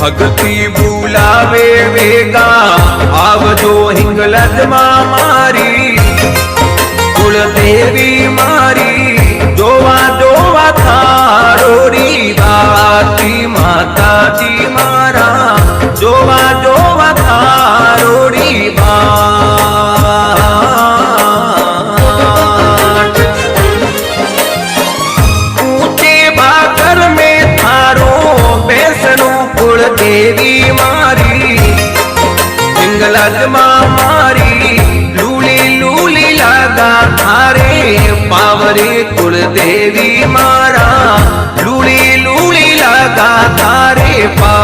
भक्ति बुलावे वेगा आवजो हिंगलज मारी कुलदेवी मारी जोवा जोवा थारोरी बाती माता जी मारा जोवा जोवा थारोरी बाट ऊंचे भाकर में थारो बेसनो कुलदेवी मारी हिंगलज मारी लूली लूली लगा थारे पावरे कुलदेवी मारा लूली लूली लगा थारे पा